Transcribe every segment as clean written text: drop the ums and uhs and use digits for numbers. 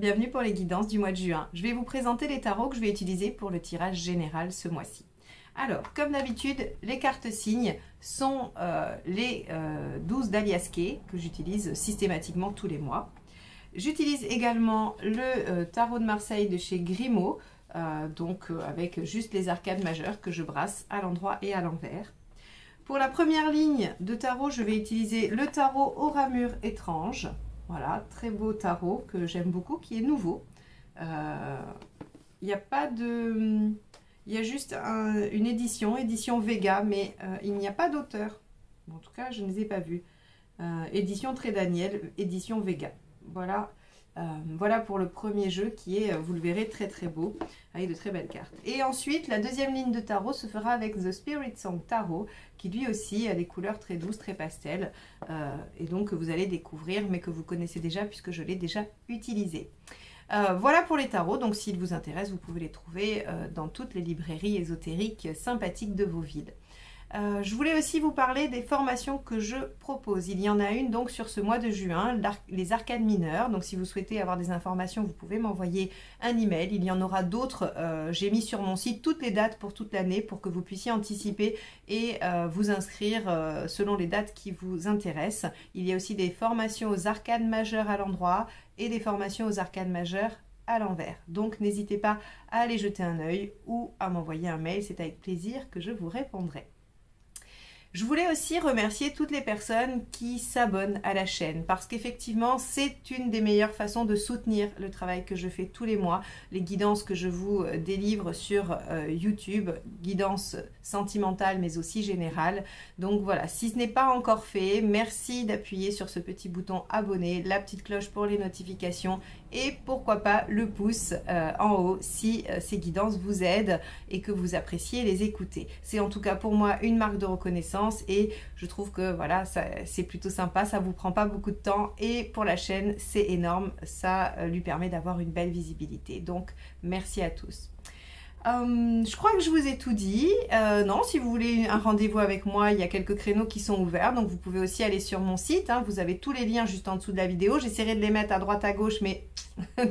bienvenue pour les guidances du mois de juin. Je vais vous présenter les tarots que je vais utiliser pour le tirage général ce mois-ci. Alors, comme d'habitude, les cartes signes sont les 12 d'Aliaskay que j'utilise systématiquement tous les mois. J'utilise également le tarot de Marseille de chez Grimaud, avec juste les arcades majeures que je brasse à l'endroit et à l'envers. Pour la première ligne de tarot, je vais utiliser le tarot aux ramures étranges. Voilà, très beau tarot que j'aime beaucoup, qui est nouveau. Il n'y a pas de... Il y a juste une édition Vega, mais il n'y a pas d'auteur. En tout cas, je ne les ai pas vus. Édition Très Daniel, édition Vega. Voilà. Voilà pour le premier jeu qui est, vous le verrez, très très beau, avec de très belles cartes. Et ensuite, la deuxième ligne de tarot se fera avec The Spirit Song Tarot, qui lui aussi a des couleurs très douces, très pastel, et donc que vous allez découvrir, mais que vous connaissez déjà puisque je l'ai déjà utilisé. Voilà pour les tarots, donc s'ils vous intéressent, vous pouvez les trouver dans toutes les librairies ésotériques sympathiques de vos villes. Je voulais aussi vous parler des formations que je propose. Il y en a une donc sur ce mois de juin, les arcades mineures. Donc si vous souhaitez avoir des informations, vous pouvez m'envoyer un email. Il y en aura d'autres. J'ai mis sur mon site toutes les dates pour toute l'année pour que vous puissiez anticiper et vous inscrire selon les dates qui vous intéressent. Il y a aussi des formations aux arcades majeures à l'endroit et des formations aux arcades majeures à l'envers. Donc n'hésitez pas à aller jeter un œil ou à m'envoyer un mail. C'est avec plaisir que je vous répondrai. Je voulais aussi remercier toutes les personnes qui s'abonnent à la chaîne parce qu'effectivement, c'est une des meilleures façons de soutenir le travail que je fais tous les mois, les guidances que je vous délivre sur YouTube, guidances sentimentales mais aussi générales. Donc voilà, si ce n'est pas encore fait, merci d'appuyer sur ce petit bouton abonner, la petite cloche pour les notifications et pourquoi pas le pouce en haut si ces guidances vous aident et que vous appréciez les écouter. C'est en tout cas pour moi une marque de reconnaissance et je trouve que voilà, c'est plutôt sympa, ça vous prend pas beaucoup de temps et pour la chaîne c'est énorme, ça lui permet d'avoir une belle visibilité. Donc merci à tous. Je crois que je vous ai tout dit. Non, si vous voulez un rendez-vous avec moi, il y a quelques créneaux qui sont ouverts. Donc vous pouvez aussi aller sur mon site. Hein, vous avez tous les liens juste en dessous de la vidéo. J'essaierai de les mettre à droite à gauche, mais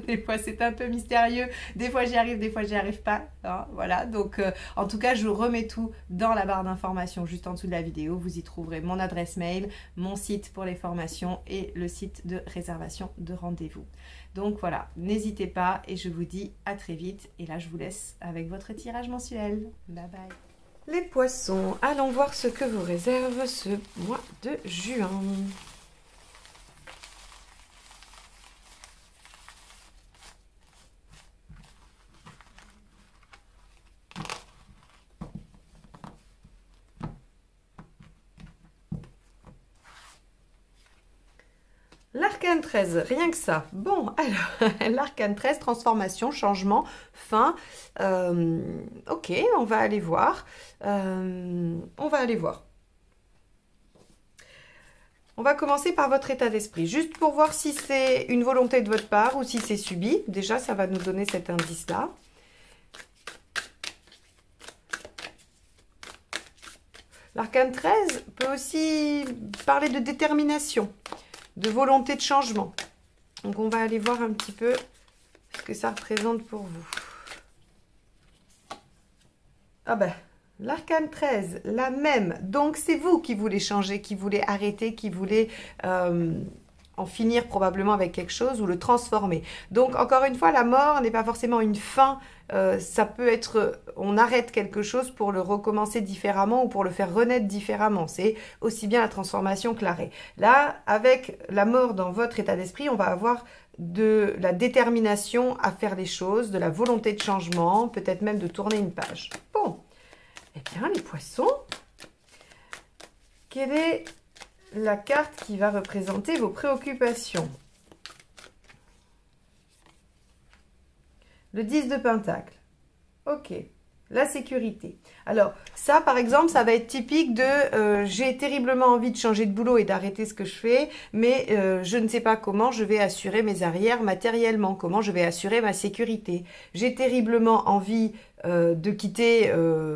des fois c'est un peu mystérieux. Des fois j'y arrive, des fois j'y arrive pas. Hein, voilà. Donc en tout cas, je remets tout dans la barre d'informations juste en dessous de la vidéo. Vous y trouverez mon adresse mail, mon site pour les formations et le site de réservation de rendez-vous. Donc voilà, n'hésitez pas et je vous dis à très vite. Et là, je vous laisse avec votre tirage mensuel. Bye bye. Les poissons, allons voir ce que vous réserve ce mois de juin. L'arcane 13, rien que ça. Bon, alors, l'arcane 13, transformation, changement, fin. Ok, on va aller voir. On va commencer par votre état d'esprit, juste pour voir si c'est une volonté de votre part ou si c'est subi. Déjà, ça va nous donner cet indice-là. L'arcane 13 peut aussi parler de détermination, de volonté de changement. Donc on va aller voir un petit peu ce que ça représente pour vous. Ah ben, l'arcane 13, la même. Donc c'est vous qui voulez changer, qui voulez arrêter, qui voulez en finir probablement avec quelque chose ou le transformer. Donc encore une fois, la mort n'est pas forcément une fin. Ça peut être, on arrête quelque chose pour le recommencer différemment ou pour le faire renaître différemment. C'est aussi bien la transformation que l'arrêt. Là, avec la mort dans votre état d'esprit, on va avoir de la détermination à faire les choses, de la volonté de changement, peut-être même de tourner une page. Bon, eh bien les poissons, quelle est la carte qui va représenter vos préoccupations? Le 10 de Pentacle. Ok. La sécurité. Alors, ça, par exemple, ça va être typique de j'ai terriblement envie de changer de boulot et d'arrêter ce que je fais, mais je ne sais pas comment je vais assurer mes arrières matériellement, comment je vais assurer ma sécurité. J'ai terriblement envie de quitter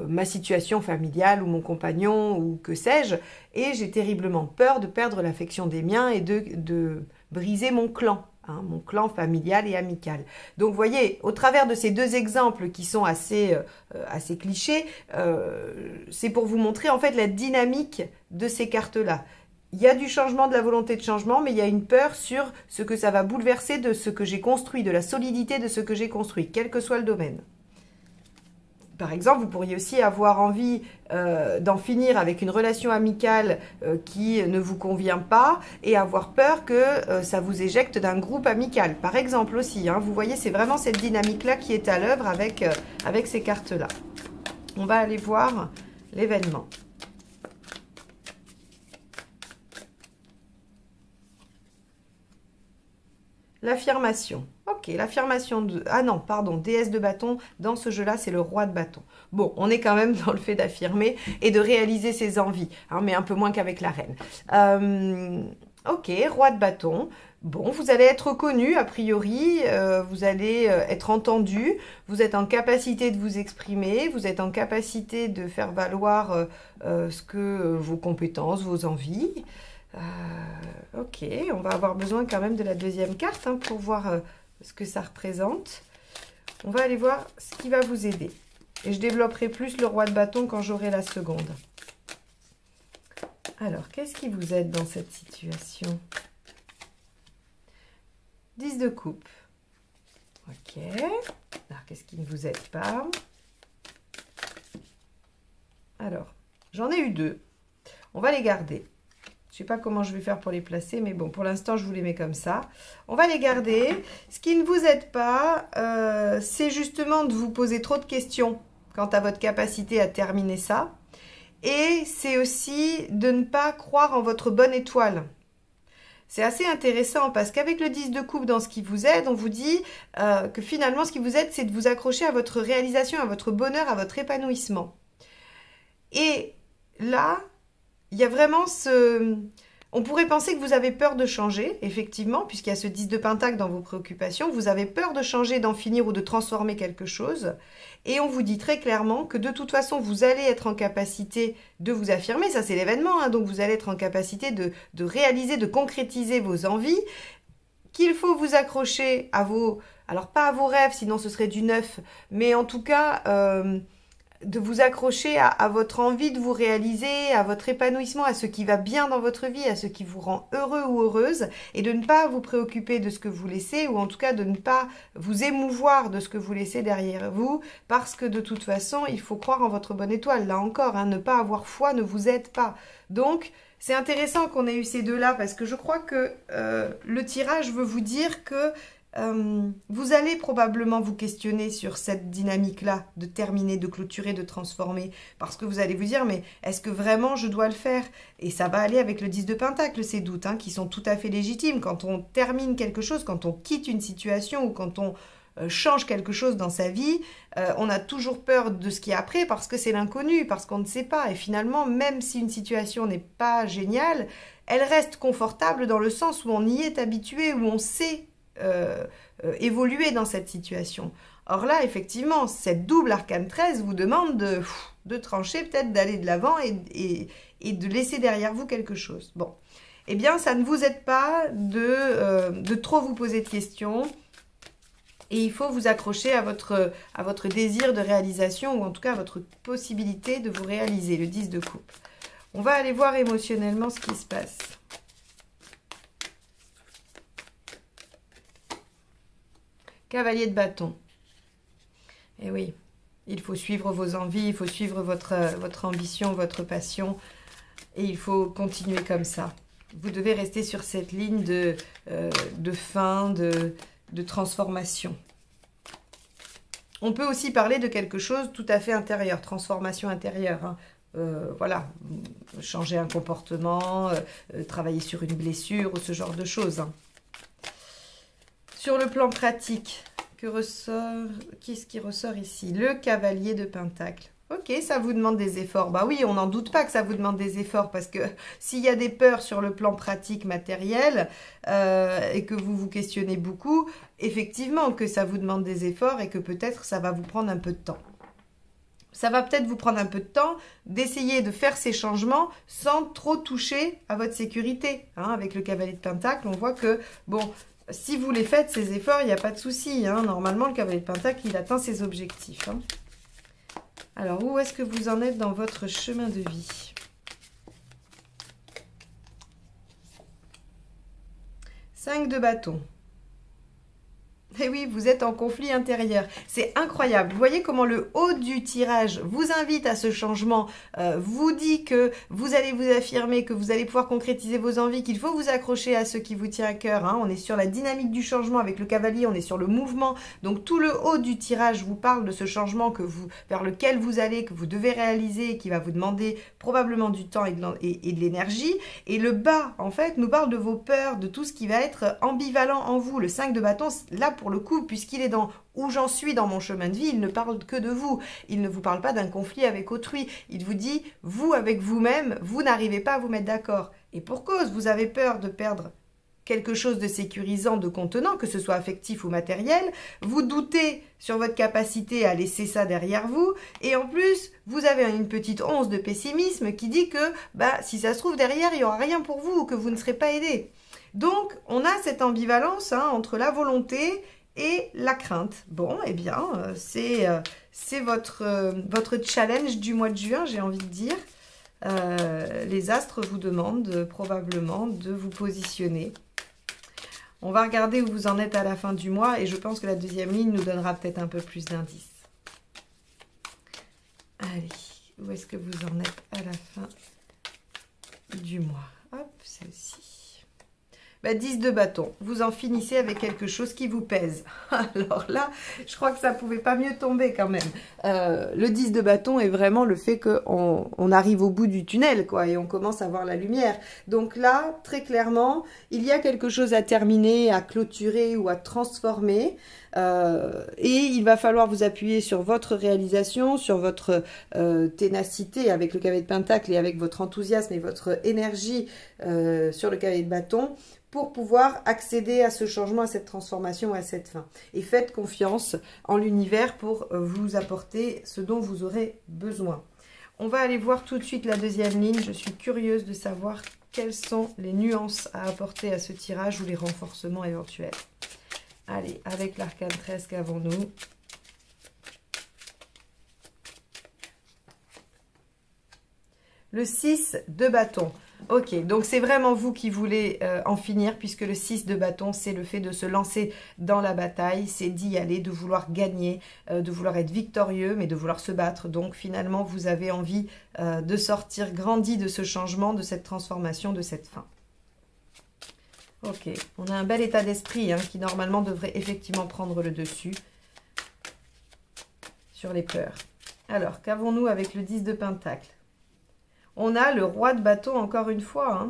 ma situation familiale ou mon compagnon ou que sais-je, et j'ai terriblement peur de perdre l'affection des miens et de briser mon clan. hein, mon clan familial et amical. Donc, vous voyez, au travers de ces deux exemples qui sont assez clichés, c'est pour vous montrer en fait la dynamique de ces cartes-là. Il y a du changement, de la volonté de changement, mais il y a une peur sur ce que ça va bouleverser de ce que j'ai construit, de la solidité de ce que j'ai construit, quel que soit le domaine. Par exemple, vous pourriez aussi avoir envie d'en finir avec une relation amicale qui ne vous convient pas et avoir peur que ça vous éjecte d'un groupe amical. Par exemple aussi, hein, vous voyez, c'est vraiment cette dynamique-là qui est à l'œuvre avec ces cartes-là. On va aller voir l'événement. L'affirmation. Ok, l'affirmation de... Ah non, pardon, déesse de bâton. Dans ce jeu-là, c'est le roi de bâton. Bon, on est quand même dans le fait d'affirmer et de réaliser ses envies, hein, mais un peu moins qu'avec la reine. Ok, roi de bâton. Bon, vous allez être reconnu, a priori, vous allez être entendu, vous êtes en capacité de vous exprimer, vous êtes en capacité de faire valoir vos compétences, vos envies. Ok, on va avoir besoin quand même de la deuxième carte hein, pour voir ce que ça représente. On va aller voir ce qui va vous aider. Et je développerai plus le roi de bâton quand j'aurai la seconde. Alors, qu'est-ce qui vous aide dans cette situation? 10 de coupe. Ok. Alors, qu'est-ce qui ne vous aide pas? Alors, j'en ai eu 2. On va les garder. Je ne sais pas comment je vais faire pour les placer, mais bon, pour l'instant, je vous les mets comme ça. On va les garder. Ce qui ne vous aide pas, c'est justement de vous poser trop de questions quant à votre capacité à terminer ça. Et c'est aussi de ne pas croire en votre bonne étoile. C'est assez intéressant parce qu'avec le 10 de coupe dans ce qui vous aide, on vous dit que finalement, ce qui vous aide, c'est de vous accrocher à votre réalisation, à votre bonheur, à votre épanouissement. Et là... il y a vraiment ce... On pourrait penser que vous avez peur de changer, effectivement, puisqu'il y a ce 10 de pentacle dans vos préoccupations. Vous avez peur de changer, d'en finir ou de transformer quelque chose. Et on vous dit très clairement que de toute façon, vous allez être en capacité de vous affirmer. Ça, c'est l'événement, hein, donc vous allez être en capacité de réaliser, de concrétiser vos envies. Qu'il faut vous accrocher à vos... alors, pas à vos rêves, sinon ce serait du neuf. Mais en tout cas... de vous accrocher à votre envie de vous réaliser, à votre épanouissement, à ce qui va bien dans votre vie, à ce qui vous rend heureux ou heureuse, et de ne pas vous préoccuper de ce que vous laissez, ou en tout cas de ne pas vous émouvoir de ce que vous laissez derrière vous, parce que de toute façon, il faut croire en votre bonne étoile. Là encore, hein, ne pas avoir foi ne vous aide pas. Donc, c'est intéressant qu'on ait eu ces deux-là, parce que je crois que le tirage veut vous dire que vous allez probablement vous questionner sur cette dynamique-là de terminer, de clôturer, de transformer, parce que vous allez vous dire, mais est-ce que vraiment je dois le faire? Et ça va aller avec le 10 de pentacle, ces doutes, hein, qui sont tout à fait légitimes. Quand on termine quelque chose, quand on quitte une situation ou quand on change quelque chose dans sa vie, on a toujours peur de ce qui est après parce que c'est l'inconnu, parce qu'on ne sait pas. Et finalement, même si une situation n'est pas géniale, elle reste confortable dans le sens où on y est habitué, où on sait évoluer dans cette situation. Or là, effectivement, cette double arcane 13 vous demande de trancher, peut-être d'aller de l'avant et de laisser derrière vous quelque chose. Bon, eh bien, ça ne vous aide pas de trop vous poser de questions et il faut vous accrocher à votre désir de réalisation ou en tout cas à votre possibilité de vous réaliser, le 10 de coupe. On va aller voir émotionnellement ce qui se passe. Cavalier de bâton. Et oui, il faut suivre vos envies, il faut suivre votre ambition, votre passion. Et il faut continuer comme ça. Vous devez rester sur cette ligne de fin, de transformation. On peut aussi parler de quelque chose tout à fait intérieur, transformation intérieure. Hein. Voilà, changer un comportement, travailler sur une blessure ou ce genre de choses. Hein. Sur le plan pratique, qu'est-ce qui ressort ici? Le cavalier de pentacle. Ok, ça vous demande des efforts. Bah oui, on n'en doute pas que ça vous demande des efforts parce que s'il y a des peurs sur le plan pratique, matériel, et que vous vous questionnez beaucoup, effectivement que ça vous demande des efforts et que peut-être ça va vous prendre un peu de temps. Ça va peut-être vous prendre un peu de temps d'essayer de faire ces changements sans trop toucher à votre sécurité. Hein, avec le cavalier de pentacle, on voit que, bon... si vous les faites, ces efforts, il n'y a pas de souci. Hein. Normalement, le cavalier de Pentacle, il atteint ses objectifs. Hein. Alors, où est-ce que vous en êtes dans votre chemin de vie? 5 de bâton. Et oui, vous êtes en conflit intérieur. C'est incroyable. Vous voyez comment le haut du tirage vous invite à ce changement, vous dit que vous allez vous affirmer, que vous allez pouvoir concrétiser vos envies, qu'il faut vous accrocher à ce qui vous tient à cœur. Hein. On est sur la dynamique du changement avec le cavalier, on est sur le mouvement. Donc tout le haut du tirage vous parle de ce changement vers lequel vous allez, que vous devez réaliser, qui va vous demander probablement du temps et de l'énergie. Et le bas, en fait, nous parle de vos peurs, de tout ce qui va être ambivalent en vous. Le 5 de bâton, là, pour le coup, puisqu'il est dans où j'en suis dans mon chemin de vie, il ne parle que de vous. Il ne vous parle pas d'un conflit avec autrui. Il vous dit, vous, avec vous-même, vous n'arrivez pas à vous mettre d'accord. Et pour cause, vous avez peur de perdre quelque chose de sécurisant, de contenant, que ce soit affectif ou matériel. Vous doutez sur votre capacité à laisser ça derrière vous. Et en plus, vous avez une petite once de pessimisme qui dit que si ça se trouve derrière, il n'y aura rien pour vous ou que vous ne serez pas aidé. Donc, on a cette ambivalence entre la volonté et la crainte. Bon, eh bien, c'est votre challenge du mois de juin, j'ai envie de dire. Les astres vous demandent probablement de vous positionner. On va regarder où vous en êtes à la fin du mois et je pense que la deuxième ligne nous donnera peut-être un peu plus d'indices. Allez, où est-ce que vous en êtes à la fin du mois? Hop, celle-ci. 10 de bâton, vous en finissez avec quelque chose qui vous pèse. Alors là, je crois que ça ne pouvait pas mieux tomber quand même. Le 10 de bâton est vraiment le fait qu'on arrive au bout du tunnel, quoi, et on commence à voir la lumière. Donc là, très clairement, il y a quelque chose à terminer, à clôturer ou à transformer. Et il va falloir vous appuyer sur votre réalisation, sur votre ténacité avec le cavalier de Pentacle et avec votre enthousiasme et votre énergie sur le cavalier de bâton, pour pouvoir accéder à ce changement, à cette transformation, à cette fin. Et faites confiance en l'univers pour vous apporter ce dont vous aurez besoin. On va aller voir tout de suite la deuxième ligne. Je suis curieuse de savoir quelles sont les nuances à apporter à ce tirage ou les renforcements éventuels. Allez, avec l'arcane 13, qu'avons-nous? Le 6 de bâton. Ok, donc c'est vraiment vous qui voulez en finir, puisque le 6 de bâton, c'est le fait de se lancer dans la bataille, c'est d'y aller, de vouloir gagner, de vouloir être victorieux, mais de vouloir se battre. Donc finalement, vous avez envie de sortir grandi de ce changement, de cette transformation, de cette fin. Ok, on a un bel état d'esprit qui normalement devrait effectivement prendre le dessus sur les peurs. Alors, qu'avons-nous avec le 10 de Pentacle? On a le roi de bâton encore une fois.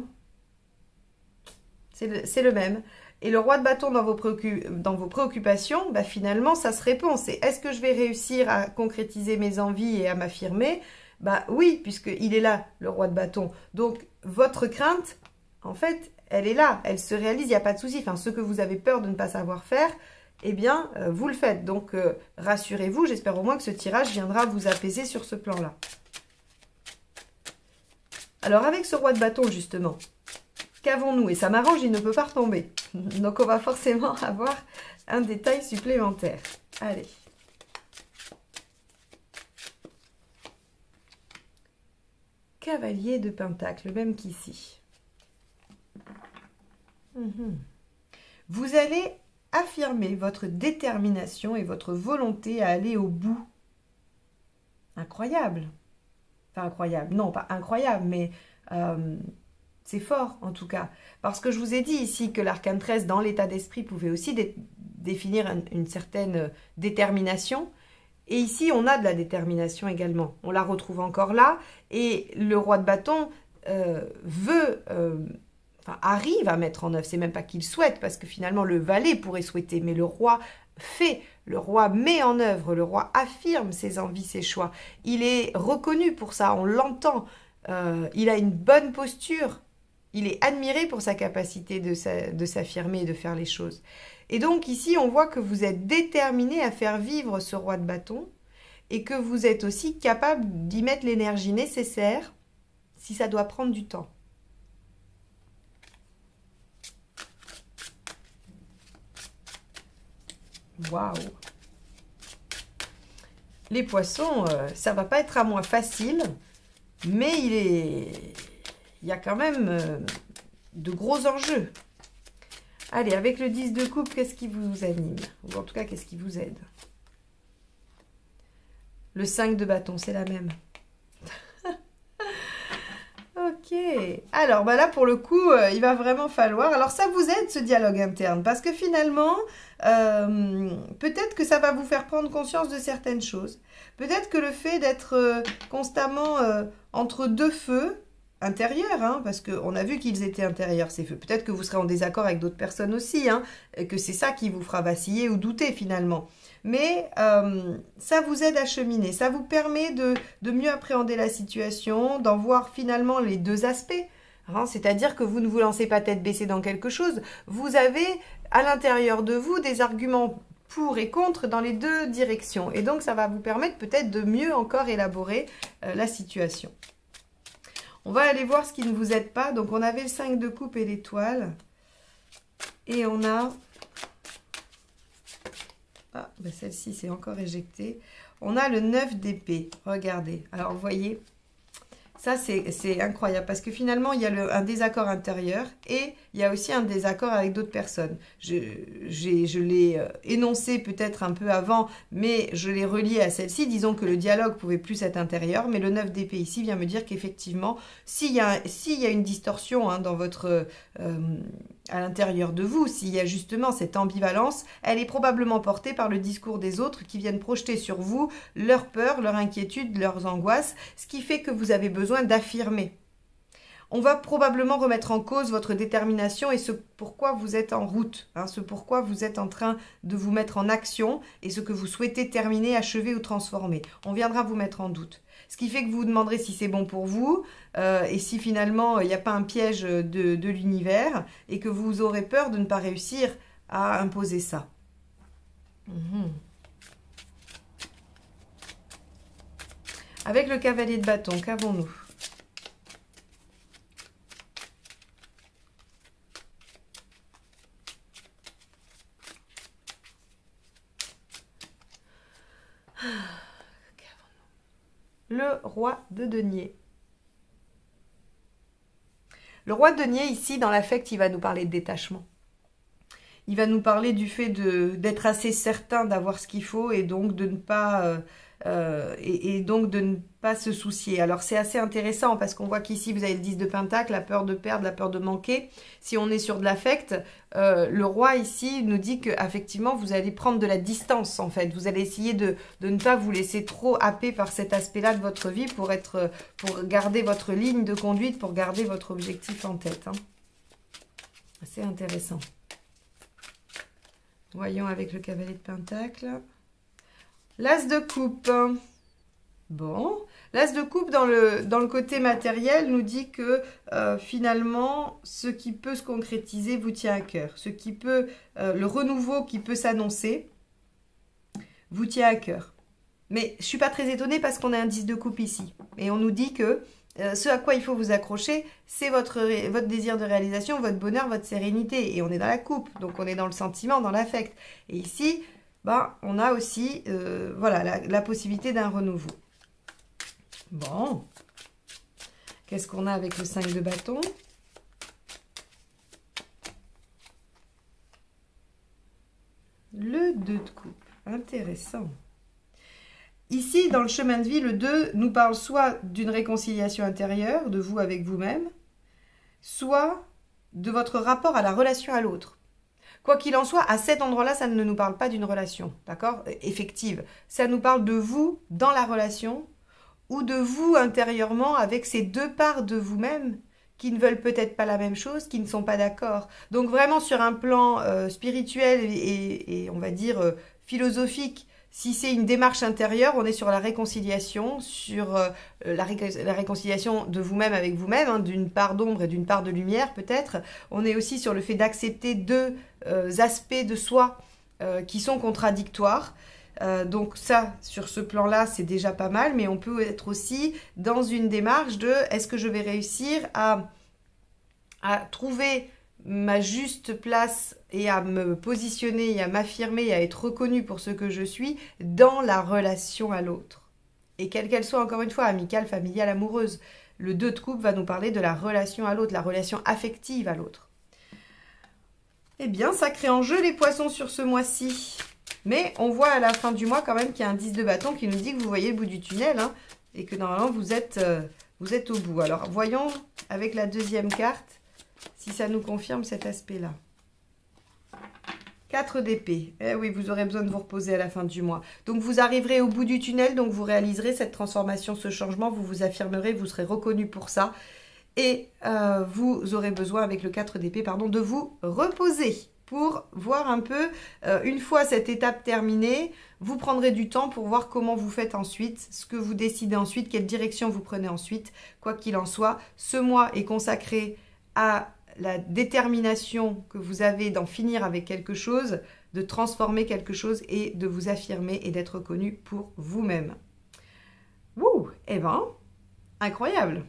C'est le même. Et le roi de bâton dans vos préoccupations, finalement, ça se répond. C'est est-ce que je vais réussir à concrétiser mes envies et à m'affirmer? Oui, puisqu'il est là, le roi de bâton. Donc, votre crainte, en fait, elle est là. Elle se réalise, il n'y a pas de souci. Enfin, ce que vous avez peur de ne pas savoir faire, eh bien, vous le faites. Donc, rassurez-vous. J'espère au moins que ce tirage viendra vous apaiser sur ce plan-là. Alors, avec ce roi de bâton, justement, qu'avons-nous? Et ça m'arrange, il ne peut pas retomber. Donc, on va forcément avoir un détail supplémentaire. Allez. Cavalier de Pentacle, le même qu'ici. Vous allez affirmer votre détermination et votre volonté à aller au bout. Incroyable. Incroyable, non pas incroyable, mais c'est fort en tout cas, parce que je vous ai dit ici que l'arcane 13 dans l'état d'esprit pouvait aussi définir une certaine détermination, et ici on a de la détermination également, on la retrouve encore là, et le roi de bâton arrive à mettre en œuvre, c'est même pas qu'il souhaite, parce que finalement le valet pourrait souhaiter, mais le roi fait, le roi met en œuvre, le roi affirme ses envies, ses choix. Il est reconnu pour ça, on l'entend. Il a une bonne posture. Il est admiré pour sa capacité de s'affirmer et de faire les choses. Et donc ici, on voit que vous êtes déterminé à faire vivre ce roi de bâton et que vous êtes aussi capable d'y mettre l'énergie nécessaire si ça doit prendre du temps. Waouh! Les poissons, ça va pas être à moi facile, mais il y a quand même de gros enjeux. Allez, avec le 10 de coupe, qu'est-ce qui vous anime? Ou en tout cas, qu'est-ce qui vous aide? Le 5 de bâton, c'est la même. Ok. Alors, bah là, pour le coup, il va vraiment falloir... Alors, ça vous aide, ce dialogue interne, parce que finalement, peut-être que ça va vous faire prendre conscience de certaines choses. Peut-être que le fait d'être constamment entre deux feux intérieurs, hein, parce qu'on a vu qu'ils étaient intérieurs, ces feux. Peut-être que vous serez en désaccord avec d'autres personnes aussi, hein, et que c'est ça qui vous fera vaciller ou douter, finalement. Mais ça vous aide à cheminer, ça vous permet de mieux appréhender la situation, d'en voir finalement les deux aspects. Hein, c'est-à-dire que vous ne vous lancez pas tête baissée dans quelque chose, vous avez à l'intérieur de vous des arguments pour et contre dans les deux directions. Et donc ça va vous permettre peut-être de mieux encore élaborer la situation. On va aller voir ce qui ne vous aide pas. Donc on avait le 5 de coupe et l'étoile. Et on a... Ah, ben celle-ci, c'est encore éjecté. On a le 9 d'épée. Regardez. Alors, vous voyez, ça, c'est incroyable. Parce que finalement, il y a un désaccord intérieur et il y a aussi un désaccord avec d'autres personnes. Je l'ai énoncé peut-être un peu avant, mais je l'ai relié à celle-ci. Disons que le dialogue pouvait plus être intérieur, mais le 9 d'épée ici vient me dire qu'effectivement, s'il y a une distorsion hein, dans votre... à l'intérieur de vous, s'il y a justement cette ambivalence, elle est probablement portée par le discours des autres qui viennent projeter sur vous leurs peurs, leurs inquiétudes, leurs angoisses, ce qui fait que vous avez besoin d'affirmer. On va probablement remettre en cause votre détermination et ce pourquoi vous êtes en route, hein, ce pourquoi vous êtes en train de vous mettre en action et ce que vous souhaitez terminer, achever ou transformer. On viendra vous mettre en doute. Ce qui fait que vous vous demanderez si c'est bon pour vous et si finalement il n'y a pas un piège de l'univers et que vous aurez peur de ne pas réussir à imposer ça. Avec le cavalier de bâton, qu'avons-nous? Le roi de denier. Le roi de denier, ici, dans l'affect, il va nous parler de détachement. Il va nous parler du fait d'être assez certain d'avoir ce qu'il faut et donc de ne pas... donc de ne pas se soucier. Alors c'est assez intéressant parce qu'on voit qu'ici vous avez le 10 de pentacle, la peur de perdre, la peur de manquer. Si on est sur de l'affect, le roi ici nous dit qu'effectivement vous allez prendre de la distance en fait. Vous allez essayer de ne pas vous laisser trop happer par cet aspect-là de votre vie pour garder votre ligne de conduite, pour garder votre objectif en tête. Hein. C'est intéressant. Voyons avec le cavalier de pentacle. L'as de coupe. Bon, l'as de coupe dans le côté matériel nous dit que finalement, ce qui peut se concrétiser vous tient à cœur. Ce qui peut, le renouveau qui peut s'annoncer vous tient à cœur. Mais je ne suis pas très étonnée parce qu'on a un 10 de coupe ici. Et on nous dit que ce à quoi il faut vous accrocher, c'est votre désir de réalisation, votre bonheur, votre sérénité. Et on est dans la coupe, donc on est dans le sentiment, dans l'affect. Et ici... Ben, on a aussi voilà, la possibilité d'un renouveau. Bon. Qu'est-ce qu'on a avec le 5 de bâton? Le 2 de coupe. Intéressant. Ici, dans le chemin de vie, le 2 nous parle soit d'une réconciliation intérieure, de vous avec vous-même, soit de votre rapport à la relation à l'autre. Quoi qu'il en soit, à cet endroit-là, ça ne nous parle pas d'une relation, d'accord, effective. Ça nous parle de vous dans la relation ou de vous intérieurement avec ces deux parts de vous-même qui ne veulent peut-être pas la même chose, qui ne sont pas d'accord. Donc vraiment sur un plan spirituel et on va dire philosophique, si c'est une démarche intérieure, on est sur la réconciliation, sur la réconciliation de vous-même avec vous-même, hein, d'une part d'ombre et d'une part de lumière peut-être. On est aussi sur le fait d'accepter deux aspects de soi qui sont contradictoires. Donc ça, sur ce plan-là, c'est déjà pas mal, mais on peut être aussi dans une démarche de est-ce que je vais réussir à trouver ma juste place et à me positionner, et à m'affirmer, et à être reconnue pour ce que je suis dans la relation à l'autre. Et quelle qu'elle soit, encore une fois, amicale, familiale, amoureuse. Le 2 de coupe va nous parler de la relation à l'autre, la relation affective à l'autre. Eh bien, sacré enjeu les poissons sur ce mois-ci. Mais on voit à la fin du mois quand même qu'il y a un 10 de bâton qui nous dit que vous voyez le bout du tunnel, hein, et que normalement vous êtes au bout. Alors, voyons avec la deuxième carte si ça nous confirme cet aspect-là. 4 d'épée. Eh oui, vous aurez besoin de vous reposer à la fin du mois. Donc, vous arriverez au bout du tunnel, donc vous réaliserez cette transformation, ce changement, vous vous affirmerez, vous serez reconnu pour ça. Et vous aurez besoin, avec le 4 d'épée, pardon, de vous reposer pour voir un peu, une fois cette étape terminée, vous prendrez du temps pour voir comment vous faites ensuite, ce que vous décidez ensuite, quelle direction vous prenez ensuite. Quoi qu'il en soit, ce mois est consacré à la détermination que vous avez d'en finir avec quelque chose, de transformer quelque chose et de vous affirmer et d'être reconnu pour vous-même. Wouh, eh ben, incroyable!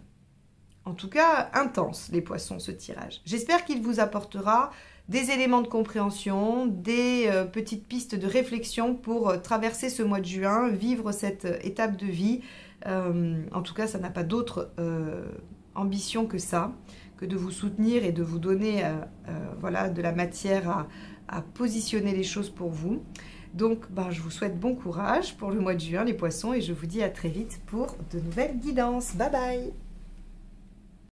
En tout cas, intense, les poissons, ce tirage. J'espère qu'il vous apportera des éléments de compréhension, des petites pistes de réflexion pour traverser ce mois de juin, vivre cette étape de vie. En tout cas, ça n'a pas d'autre ambition que ça, que de vous soutenir et de vous donner voilà, de la matière à positionner les choses pour vous. Donc, je vous souhaite bon courage pour le mois de juin, les poissons, et je vous dis à très vite pour de nouvelles guidances. Bye bye!